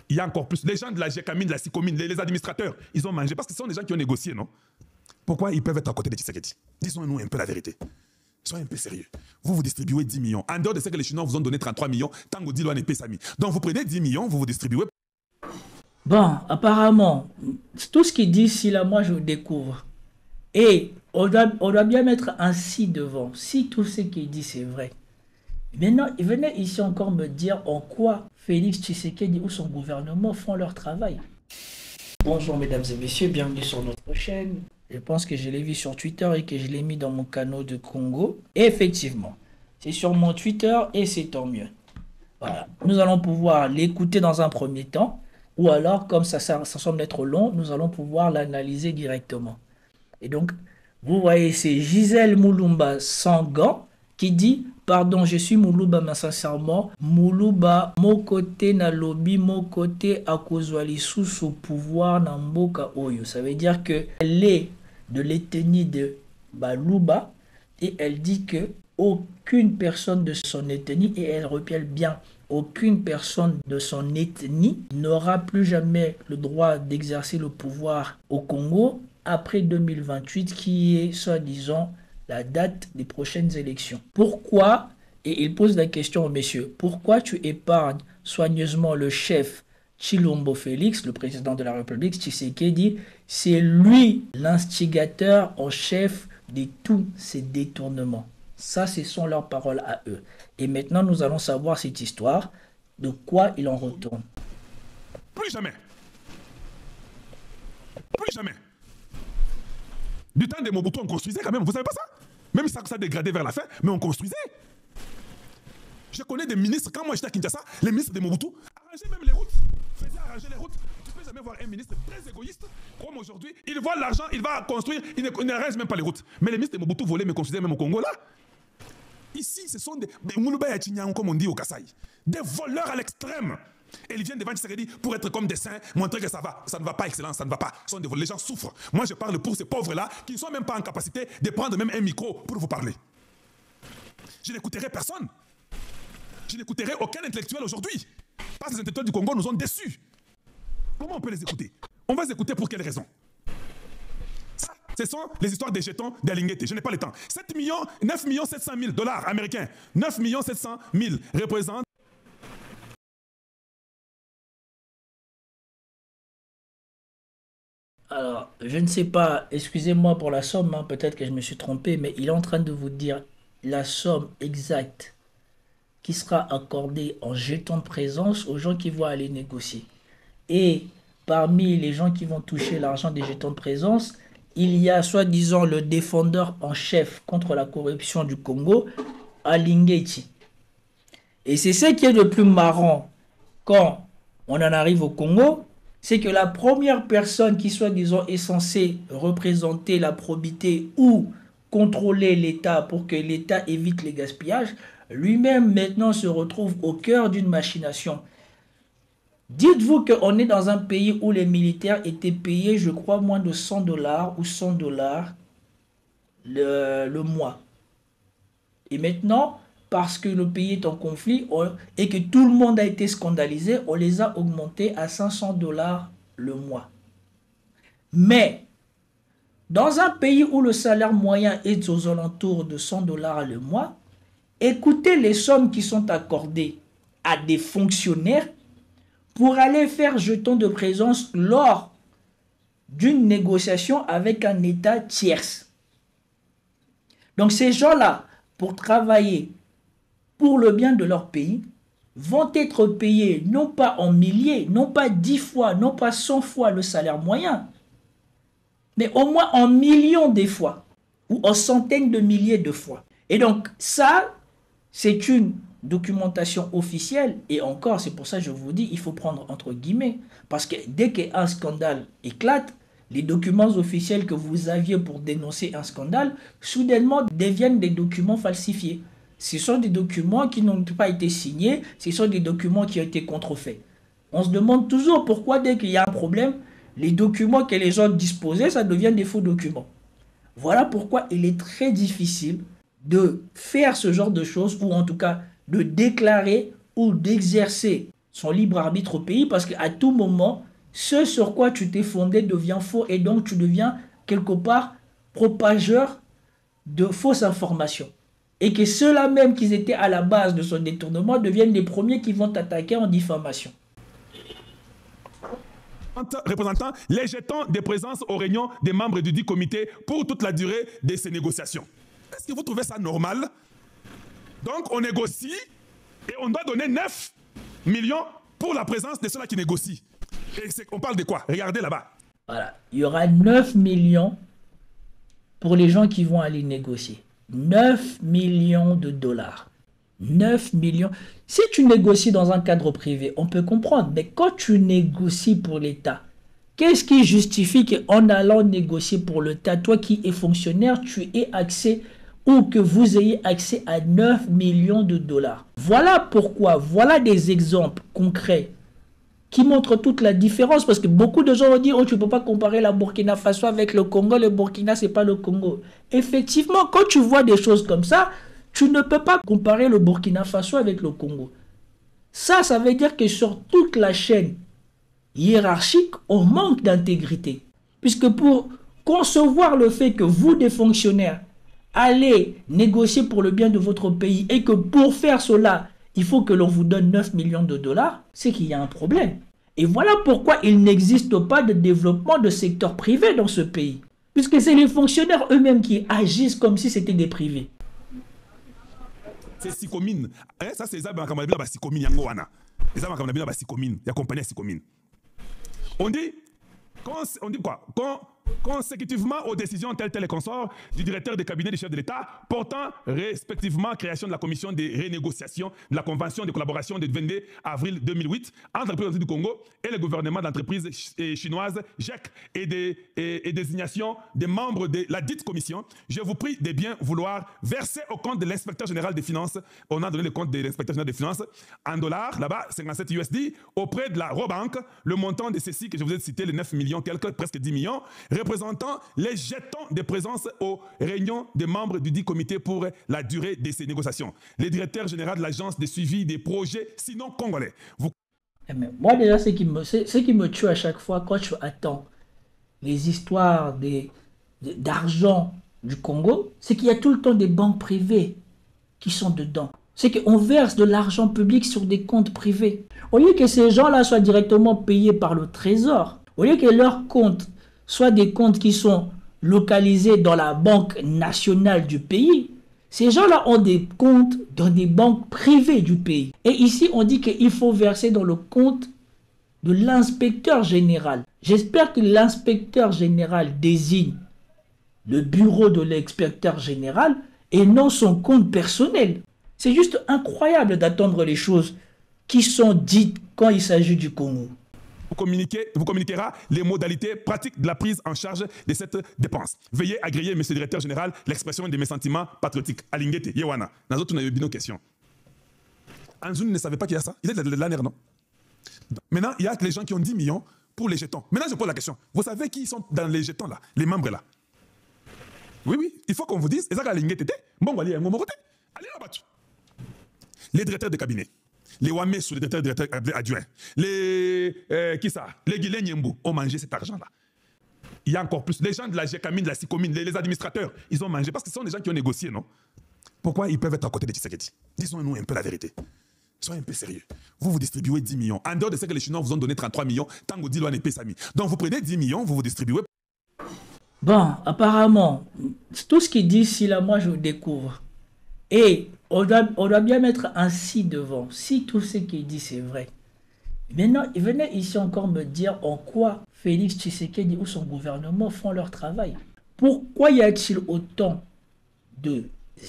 il y a encore plus. Les gens de la GECAMINE, de la SICOMINE, les administrateurs, ils ont mangé parce que ce sont des gens qui ont négocié, non? Pourquoi ils peuvent être à côté de Tshisekedi? Disons-nous un peu la vérité. Soyez un peu sérieux. Vous distribuez 10 millions. En dehors de ce que les Chinois vous ont donné 33 millions, Tango Dilo et Pesami. Donc vous prenez 10 millions, vous distribuez. Bon, apparemment, tout ce qu'il dit ici, là, moi je découvre. Et on doit bien mettre un si devant. Si tout ce qu'il dit, c'est vrai. Maintenant, il venait ici encore me dire en quoi Félix Tshisekedi ou son gouvernement font leur travail. Bonjour mesdames et messieurs, bienvenue sur notre chaîne. Je pense que je l'ai vu sur Twitter et que je l'ai mis dans mon canal de Congo. Et effectivement, c'est sur mon Twitter et c'est tant mieux. Voilà. Nous allons pouvoir l'écouter dans un premier temps. Ou alors, comme ça semble être long, nous allons pouvoir l'analyser directement. Et donc, vous voyez, c'est Gisèle Moulumba Sangan qui dit « Pardon, je suis Moulumba, mais sincèrement, Moulumba, mon côté na lobby, mon côté akozwali sous au pouvoir na mboka oyo ». Ça veut dire qu'elle est de l'ethnie de Baluba et elle dit que aucune personne de son ethnie, et elle repelle bien, aucune personne de son ethnie n'aura plus jamais le droit d'exercer le pouvoir au Congo après 2028, qui est, soi-disant, la date des prochaines élections. Pourquoi, et il pose la question au messieurs, pourquoi tu épargnes soigneusement le chef Tshilombo Félix, le président de la République, Tshisekedi? C'est lui l'instigateur en chef de tous ces détournements. Ça, ce sont leurs paroles à eux. Et maintenant, nous allons savoir cette histoire, de quoi il en retourne. Plus jamais. Plus jamais. Du temps de Mobutu, on construisait quand même. Vous savez pas ça? Même si ça a dégradé vers la fin, mais on construisait. Je connais des ministres, quand moi j'étais à Kinshasa, les ministres de Mobutu arrangeaient même les routes. Faisaient arranger les routes. Tu peux jamais voir un ministre très égoïste, comme aujourd'hui. Il voit l'argent, il va construire, il n'arrange même pas les routes. Mais les ministres de Mobutu volaient, mais construisaient même au Congo là. Ici, ce sont des Moulouba et Tignan, comme on dit au Kasaï. Des voleurs à l'extrême. Et ils viennent devant Tshisekedi pour être comme des saints, montrer que ça va. Ça ne va pas, excellence, ça ne va pas. Les gens souffrent. Moi, je parle pour ces pauvres-là qui ne sont même pas en capacité de prendre même un micro pour vous parler. Je n'écouterai personne. Je n'écouterai aucun intellectuel aujourd'hui. Parce que les intellectuels du Congo nous ont déçus. Comment on peut les écouter? On va les écouter pour quelles raisons? Ça, ce sont les histoires des jetons d'Alingete. Je n'ai pas le temps. 9 700 000 dollars américains. 9 700 000 représentent. Alors, je ne sais pas, excusez-moi pour la somme, hein, peut-être que je me suis trompé, mais il est en train de vous dire la somme exacte qui sera accordée en jetons de présence aux gens qui vont aller négocier. Et parmi les gens qui vont toucher l'argent des jetons de présence, il y a soi-disant le défendeur en chef contre la corruption du Congo, Alingeti. Et c'est ce qui est le plus marrant quand on en arrive au Congo, c'est que la première personne qui soi-disant est censée représenter la probité ou contrôler l'État pour que l'État évite les gaspillages, lui-même maintenant se retrouve au cœur d'une machination. Dites-vous qu'on est dans un pays où les militaires étaient payés, je crois, moins de 100 $ ou 100 $ le mois. Et maintenant, parce que le pays est en conflit et que tout le monde a été scandalisé, on les a augmentés à 500 $ le mois. Mais, dans un pays où le salaire moyen est aux alentours de 100 $ le mois, écoutez les sommes qui sont accordées à des fonctionnaires pour aller faire jeton de présence lors d'une négociation avec un État tierce. Donc ces gens-là, pour travailler pour le bien de leur pays, vont être payés non pas en milliers, non pas 10 fois, non pas 100 fois le salaire moyen, mais au moins en millions de fois, ou en centaines de milliers de fois. Et donc ça, c'est une documentation officielle, et encore, c'est pour ça que je vous dis, il faut prendre entre guillemets, parce que dès qu'un scandale éclate, les documents officiels que vous aviez pour dénoncer un scandale, soudainement deviennent des documents falsifiés. Ce sont des documents qui n'ont pas été signés, ce sont des documents qui ont été contrefaits. On se demande toujours pourquoi dès qu'il y a un problème, les documents que les gens disposaient, ça devient des faux documents. Voilà pourquoi il est très difficile de faire ce genre de choses, ou en tout cas de déclarer ou d'exercer son libre arbitre au pays parce qu'à tout moment, ce sur quoi tu t'es fondé devient faux et donc tu deviens quelque part propageur de fausses informations. Et que ceux-là même qui étaient à la base de son détournement deviennent les premiers qui vont t'attaquer en diffamation. Représentant les jetons de présence aux réunions des membres du dit comité pour toute la durée de ces négociations. Est-ce que vous trouvez ça normal? Donc on négocie et on doit donner 9 millions pour la présence de ceux-là qui négocient. Et on parle de quoi? Regardez là-bas. Voilà, il y aura 9 millions pour les gens qui vont aller négocier. 9 millions de dollars. 9 millions. Si tu négocies dans un cadre privé, on peut comprendre. Mais quand tu négocies pour l'État, qu'est-ce qui justifie qu'en allant négocier pour l'État, toi qui es fonctionnaire, tu aies accès ou que vous ayez accès à 9 millions de dollars? Voilà pourquoi, voilà des exemples concrets qui montrent toute la différence. Parce que beaucoup de gens vont dire, oh, tu ne peux pas comparer la Burkina Faso avec le Congo. Le Burkina, ce n'est pas le Congo. Effectivement, quand tu vois des choses comme ça, tu ne peux pas comparer le Burkina Faso avec le Congo. Ça veut dire que sur toute la chaîne hiérarchique, on manque d'intégrité. Puisque pour concevoir le fait que vous, des fonctionnaires, allez négocier pour le bien de votre pays et que pour faire cela, il faut que l'on vous donne 9 millions de dollars, c'est qu'il y a un problème. Et voilà pourquoi il n'existe pas de développement de secteur privé dans ce pays. Puisque c'est les fonctionnaires eux-mêmes qui agissent comme si c'était des privés. C'est Sicomine. Ça, c'est ça, Sicomine, Yangoana. C'est ça, Sicomine. Il y a compagnie Sicomine. On dit quoi? Consécutivement aux décisions telles et consorts du directeur des cabinets du chef de l'État portant respectivement création de la commission de renégociation de la convention de collaboration du 22 avril 2008 entre le président du Congo et le gouvernement d'entreprise chinoise GEC et désignation des membres de la dite commission, je vous prie de bien vouloir verser au compte de l'inspecteur général des finances, on a donné le compte de l'inspecteur général des finances en dollars, là-bas 57 USD, auprès de la Robank, le montant de ceci que je vous ai cité, les 9 millions, presque 10 millions, représentant les jetons de présence aux réunions des membres du dit comité pour la durée de ces négociations. Le directeur général de l'agence de suivi des projets, sinon congolais. Mais moi déjà, ce qui me tue à chaque fois quand je attends les histoires d'argent du Congo, c'est qu'il y a tout le temps des banques privées qui sont dedans. C'est qu'on verse de l'argent public sur des comptes privés. Au lieu que ces gens-là soient directement payés par le trésor, au lieu que leurs comptes soient des comptes qui sont localisés dans la banque nationale du pays, ces gens-là ont des comptes dans des banques privées du pays. Et ici, on dit qu'il faut verser dans le compte de l'inspecteur général. J'espère que l'inspecteur général désigne le bureau de l'inspecteur général et non son compte personnel. C'est juste incroyable d'attendre les choses qui sont dites quand il s'agit du Congo. Vous communiquera les modalités pratiques de la prise en charge de cette dépense. Veuillez agréer, monsieur le directeur général, l'expression de mes sentiments patriotiques. Alingete, Yewana. Dans d'autres, on a eu une question. Anjoun ne savait pas qu'il y a ça. Il est de l'année, non? Maintenant, il y a les gens qui ont 10 millions pour les jetons. Maintenant, je pose la question. Vous savez qui sont dans les jetons là? Les membres là? Oui, oui. Il faut qu'on vous dise. Bon, allez, là-bas. Les directeurs de cabinet. Les Wamesou, les directeurs adjoints, les Guilin Nyembo ont mangé cet argent-là. Il y a encore plus. Les gens de la GECAMINE, de la SICOMINE, les administrateurs, ils ont mangé parce que ce sont des gens qui ont négocié, non? Pourquoi ils peuvent être à côté de Tshisekedi? Disons-nous un peu la vérité. Soyez un peu sérieux. Vous distribuez 10 millions. En dehors de ce que les Chinois vous ont donné 33 millions, Tango Diloane et Pesami. Donc vous prenez 10 millions, vous distribuez. Bon, apparemment, tout ce qu'il dit ici, là, moi, je découvre. Et on doit bien mettre un si devant. Si tout ce qu'il dit, c'est vrai. Maintenant, il venait ici encore me dire en quoi Félix Tshisekedi ou son gouvernement font leur travail. Pourquoi y a-t-il autant de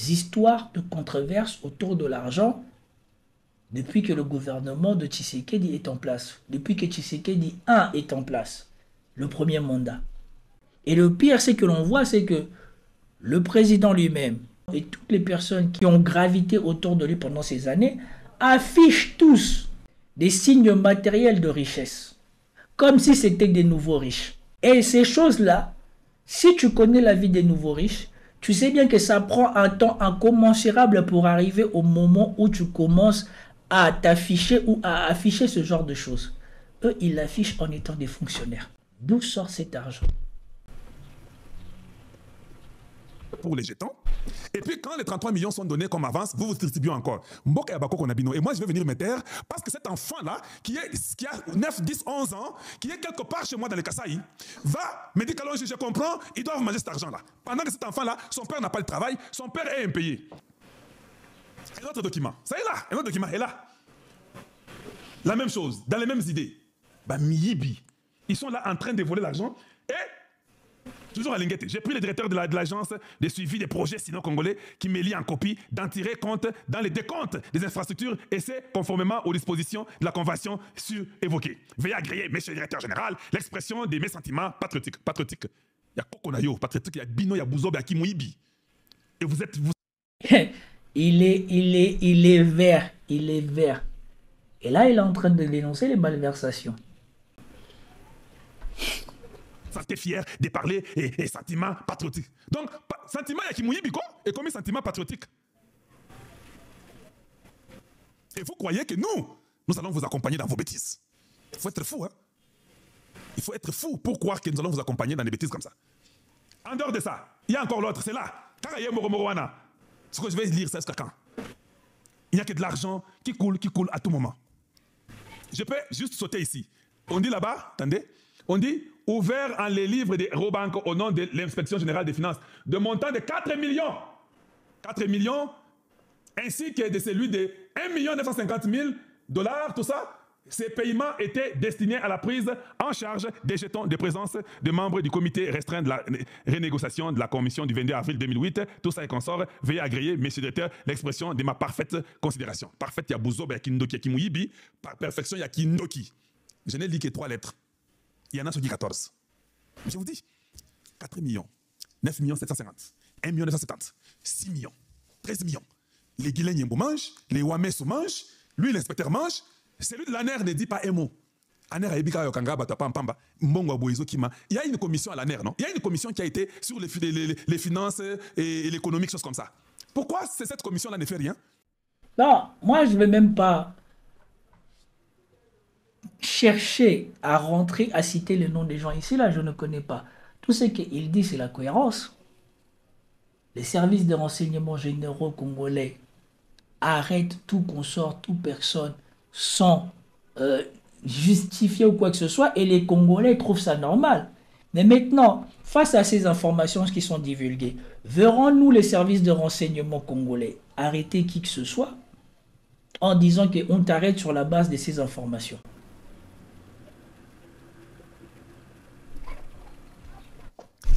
histoires, de controverses autour de l'argent depuis que le gouvernement de Tshisekedi est en place, depuis que Tshisekedi 1 est en place, le premier mandat. Et le pire, c'est que l'on voit, c'est que le président lui-même et toutes les personnes qui ont gravité autour de lui pendant ces années affichent tous des signes matériels de richesse, comme si c'était des nouveaux riches. Et ces choses-là, si tu connais la vie des nouveaux riches, tu sais bien que ça prend un temps incommensurable pour arriver au moment où tu commences à t'afficher ou à afficher ce genre de choses. Eux, ils l'affichent en étant des fonctionnaires. D'où sort cet argent? Pour les jetons. Et puis quand les 33 millions sont donnés comme avance, vous distribuez encore. Mboka Yabako Konabino. Et moi, je vais venir me taire parce que cet enfant-là, qui a 9, 10, 11 ans, qui est quelque part chez moi dans le Kasaï, va me dire que je comprends, ils doivent manger cet argent-là. Pendant que cet enfant-là, son père n'a pas de travail, son père est impayé. Un autre document. Ça est là. Un autre document est là. La même chose, dans les mêmes idées. Bah, Miyibi. Ils sont là en train de voler l'argent et toujours à Linguette. J'ai pris le directeur de l'agence de suivi des projets sino-congolais qui me lie en copie d'en tirer compte dans les décomptes des infrastructures et c'est conformément aux dispositions de la convention sur-évoquée. Veuillez agréer, monsieur le directeur général, l'expression de mes sentiments patriotiques. Patriotiques. Il y a Kokonayo, patriotique, il y a Bino, il y a Bouzob, il y a Kimouibi. Et vous êtes... Il est vert. Il est vert. Et là, il est en train de dénoncer les malversations. Sentez fier de parler et sentiments patriotiques. Donc, sentiment Yakimouyi Biko et comme sentiment patriotique. Et vous croyez que nous allons vous accompagner dans vos bêtises. Il faut être fou, hein. Il faut être fou pour croire que nous allons vous accompagner dans des bêtises comme ça. En dehors de ça, il y a encore l'autre, c'est là. Ce que je vais lire, c'est jusqu'à quand? Il n'y a que de l'argent qui coule à tout moment. Je peux juste sauter ici. On dit là-bas, attendez, on dit ouvert en les livres des Robank au nom de l'inspection générale des finances, de montant de 4 millions. 4 millions, ainsi que de celui de 1 950 000 $, tout ça. Ces paiements étaient destinés à la prise en charge des jetons de présence de membres du comité restreint de la renégociation de la commission du 22 avril 2008. Tout ça est consort. Veuillez agréer, monsieur le directeur, l'expression de ma parfaite considération. Parfaite, il y a Bouzo, il y a Kindoki, il y a Kimouyibi. Par perfection, il y a Kindoki. Je n'ai lu que 3 lettres. Il y en a sur 14. Je vous dis, 4 millions, 9 750, 1 970, 6 millions, 13 millions. Les Guilains Yembo mangent, les Wameso mangent, lui l'inspecteur mange. Celui de l'ANER ne dit pas un mot. ANER a Ebika Yokanga Batapamba, Mbongo Boizo Kima. Il y a une commission à l'ANER, non? Il y a une commission qui a été sur les finances et l'économique, choses comme ça. Pourquoi cette commission-là ne fait rien? Non, moi je ne vais même pas chercher à rentrer, à citer le nom des gens ici, là, je ne connais pas. Tout ce qu'il dit, c'est la cohérence. Les services de renseignement généraux congolais arrêtent tout consort, toute personne sans justifier ou quoi que ce soit, et les Congolais trouvent ça normal. Mais maintenant, face à ces informations qui sont divulguées, verrons-nous les services de renseignement congolais arrêter qui que ce soit en disant qu'on t'arrête sur la base de ces informations?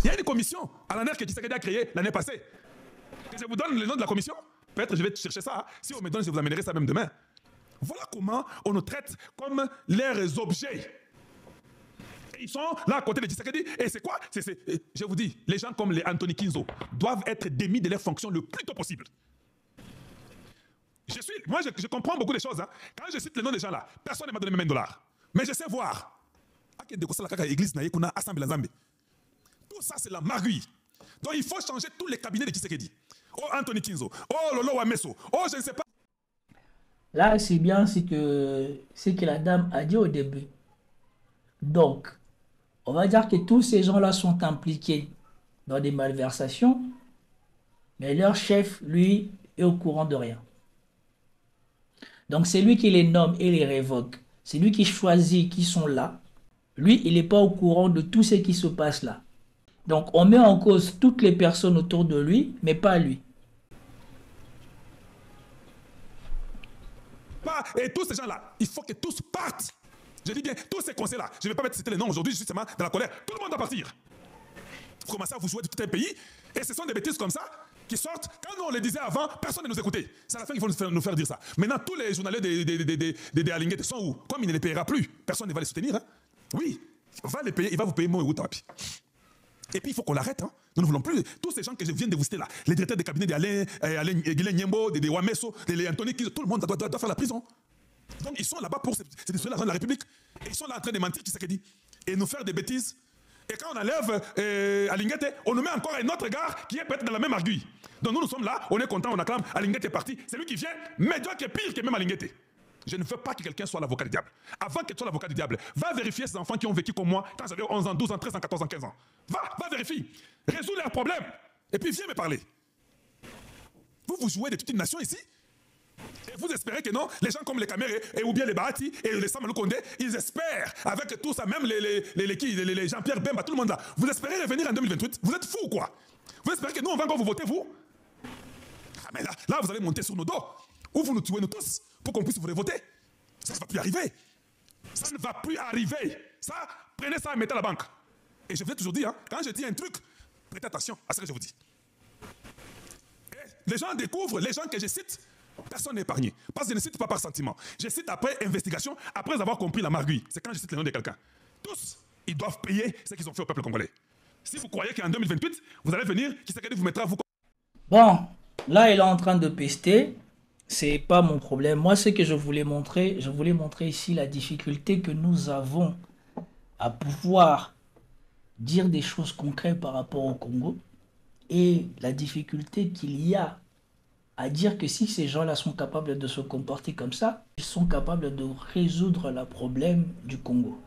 Il y a une commission à l'ANER que Tshisekedi a créée l'année passée. Que je vous donne le nom de la commission? Peut-être je vais chercher ça. Hein. Si on me donne, je vous amènerai ça même demain. Voilà comment on nous traite comme leurs objets. Et ils sont là à côté de Tshisekedi. Et c'est quoi? Je vous dis, les gens comme les Anthony Kinzo doivent être démis de leurs fonctions le plus tôt possible. Moi, je comprends beaucoup de choses. Hein. Quand je cite le nom des gens là, personne ne m'a donné même $1. Mais je sais voir. Tout ça, c'est la marguille. Donc, il faut changer tous les cabinets de Tshisekedi. Oh, Anthony Kinzo. Oh, Lolo Wameso. Oh, je ne sais pas. Là, c'est bien ce que la dame a dit au début. Donc, on va dire que tous ces gens-là sont impliqués dans des malversations, mais leur chef, lui, est au courant de rien. Donc, c'est lui qui les nomme et les révoque. C'est lui qui choisit qui sont là. Lui, il n'est pas au courant de tout ce qui se passe là. Donc, on met en cause toutes les personnes autour de lui, mais pas lui. Et tous ces gens-là, il faut que tous partent. Je dis bien, tous ces conseils-là, je ne vais pas mettre citer les noms aujourd'hui, justement, dans la colère. Tout le monde doit partir. Vous commencez à vous jouer de tout un pays, et ce sont des bêtises comme ça qui sortent. Quand nous, on les disait avant, personne ne nous écoutait. C'est à la fin qu'il faut nous faire dire ça. Maintenant, tous les journaliers des Alinguettes sont où? Comme il ne les payera plus, personne ne va les soutenir. Hein? Oui, il va vous payer mon et Woutapi. Et puis, il faut qu'on l'arrête. Hein. Nous ne voulons plus. Tous ces gens que je viens de vous citer là, les directeurs des cabinets d'Alain Guilain Nyembo, de Wameso, de Anthony, tout le monde doit faire la prison. Donc, ils sont là-bas pour détruire l'argent de la République. Et ils sont là en train de mentir, qui c'est qui dit. Et nous faire des bêtises. Et quand on enlève Alinguette, on nous met encore un autre gars qui est peut-être dans la même arguille. Donc, nous sommes là, on est content, on acclame. Alinguette est parti. C'est lui qui vient, médiocre et pire que même Alinguette. Je ne veux pas que quelqu'un soit l'avocat du diable. Avant que tu sois l'avocat du diable, va vérifier ces enfants qui ont vécu comme moi quand j'avais 11 ans, 12 ans, 13 ans, 14 ans, 15 ans. Va vérifier. Résous leurs problèmes. Et puis viens me parler. Vous jouez de toute une nation ici. Et vous espérez que non, les gens comme les Kamere, ou bien les Bahati, et les Samuel Kondé, ils espèrent, avec tout ça, même les Jean-Pierre Bemba, tout le monde là, vous espérez revenir en 2028? Vous êtes fous, quoi? Vous espérez que nous, on va encore vous voter, vous? Ah, mais là, vous allez monter sur nos dos. Ou vous nous tuez, nous tous, pour qu'on puisse vous voter. Ça ne va plus arriver. Ça ne va plus arriver. Ça, prenez ça et mettez à la banque. Et je vous ai toujours dit, hein, quand je dis un truc, prêtez attention à ce que je vous dis. Et les gens découvrent, les gens que je cite, personne n'est épargné. Parce que je ne cite pas par sentiment. Je cite après investigation, après avoir compris la marguille. C'est quand je cite le nom de quelqu'un. Tous, ils doivent payer ce qu'ils ont fait au peuple congolais. Si vous croyez qu'en 2028, vous allez venir, qui sait vous mettra à vous... Bon, là, il est en train de pester. C'est pas mon problème. Moi, ce que je voulais montrer ici la difficulté que nous avons à pouvoir dire des choses concrètes par rapport au Congo et la difficulté qu'il y a à dire que si ces gens-là sont capables de se comporter comme ça, ils sont capables de résoudre le problème du Congo.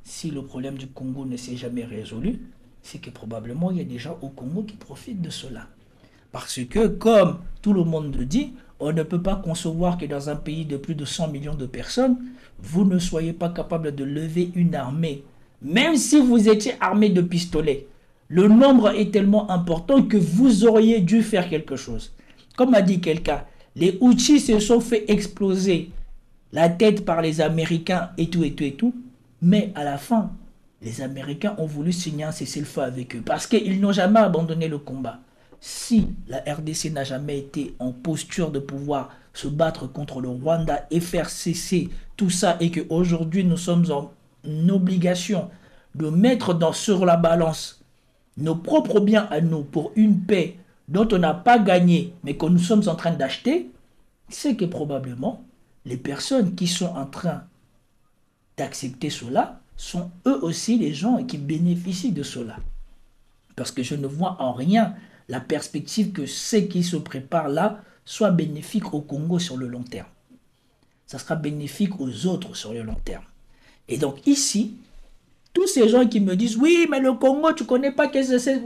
Si le problème du Congo ne s'est jamais résolu, c'est que probablement il y a des gens au Congo qui profitent de cela. Parce que, comme tout le monde le dit, on ne peut pas concevoir que dans un pays de plus de 100 millions de personnes, vous ne soyez pas capable de lever une armée. Même si vous étiez armé de pistolets, le nombre est tellement important que vous auriez dû faire quelque chose. Comme a dit quelqu'un, les Houthis se sont fait exploser la tête par les Américains et tout. Mais à la fin, les Américains ont voulu signer un cessez-le-feu avec eux parce qu'ils n'ont jamais abandonné le combat. Si la RDC n'a jamais été en posture de pouvoir se battre contre le Rwanda et faire cesser tout ça et qu'aujourd'hui nous sommes en obligation de mettre sur la balance nos propres biens à nous pour une paix dont on n'a pas gagné mais que nous sommes en train d'acheter, c'est que probablement les personnes qui sont en train d'accepter cela sont eux aussi les gens qui bénéficient de cela. Parce que je ne vois en rien la perspective que ce qui se prépare là soit bénéfique au Congo sur le long terme. Ça sera bénéfique aux autres sur le long terme. Et donc ici, tous ces gens qui me disent « Oui, mais le Congo, tu ne connais pas qu'est-ce que c'est. »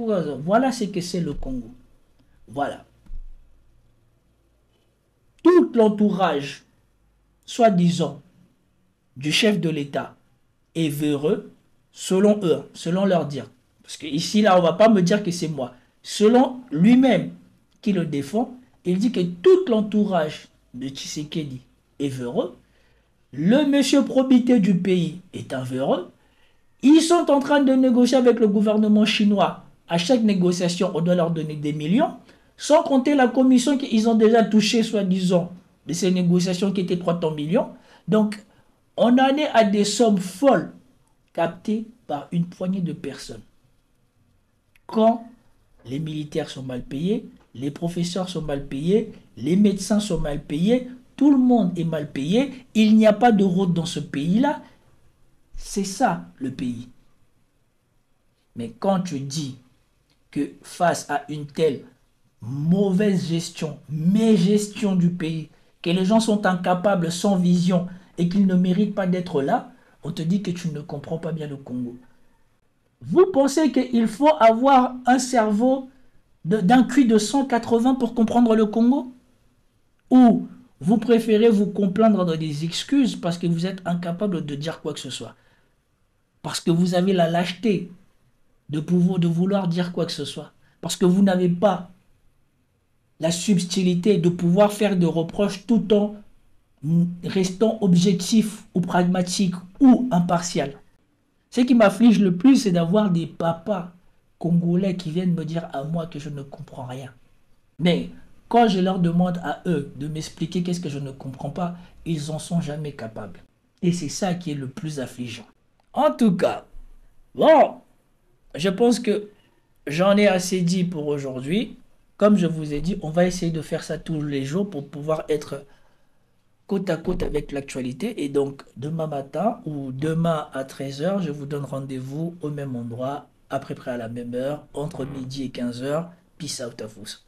Voilà ce que c'est le Congo. Voilà. Tout l'entourage, soi-disant, du chef de l'État est véreux, selon eux, selon leur dire. Parce que ici, là, on ne va pas me dire que c'est moi. Selon lui-même qui le défend, il dit que tout l'entourage de Tshisekedi est véreux. Le monsieur probité du pays est un véreux. Ils sont en train de négocier avec le gouvernement chinois. À chaque négociation, on doit leur donner des millions. Sans compter la commission qu'ils ont déjà touchée, soi-disant, de ces négociations qui étaient 300 millions. Donc, on en est à des sommes folles captées par une poignée de personnes. Quand les militaires sont mal payés, les professeurs sont mal payés, les médecins sont mal payés, tout le monde est mal payé, il n'y a pas de route dans ce pays-là. C'est ça le pays. Mais quand tu dis que face à une telle mauvaise gestion, mégestion du pays, que les gens sont incapables, sans vision, et qu'ils ne méritent pas d'être là, on te dit que tu ne comprends pas bien le Congo. Vous pensez qu'il faut avoir un cerveau d'un QI de 180 pour comprendre le Congo? Ou vous préférez vous complaindre dans des excuses parce que vous êtes incapable de dire quoi que ce soit? Parce que vous avez la lâcheté de vouloir dire quoi que ce soit. Parce que vous n'avez pas la subtilité de pouvoir faire des reproches tout en restant objectif ou pragmatique ou impartial. Ce qui m'afflige le plus, c'est d'avoir des papas congolais qui viennent me dire à moi que je ne comprends rien. Mais quand je leur demande à eux de m'expliquer qu'est-ce que je ne comprends pas, ils n'en sont jamais capables. Et c'est ça qui est le plus affligeant. En tout cas, bon, je pense que j'en ai assez dit pour aujourd'hui. Comme je vous ai dit, on va essayer de faire ça tous les jours pour pouvoir être côte à côte avec l'actualité. Et donc, demain matin ou demain à 13 h, je vous donne rendez-vous au même endroit, à peu près à la même heure, entre midi et 15 h. Peace out à tous.